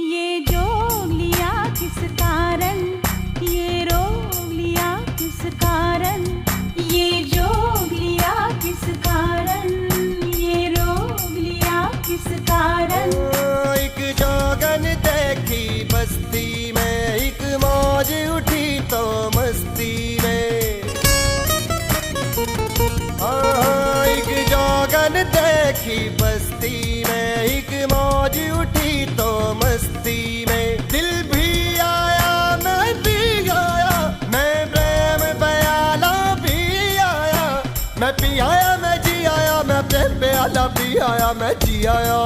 ये जोग लिया किस कारण, ये रोग लिया किस कारण, ये जोग लिया किस कारण, ये रोग लिया किस कारण। एक जोगन देखी बस्ती में, एक मौज उठी तो मस्ती में। एक जोगन देखी बस्ती में, एक मौज उठी तो मस्ती में। दिल भी आया मैं भी आया, मैं प्रेम प्याला भी आया। मैं पी आया मैं जी आया, मैं प्रेम प्याला भी आया मैं जी आया।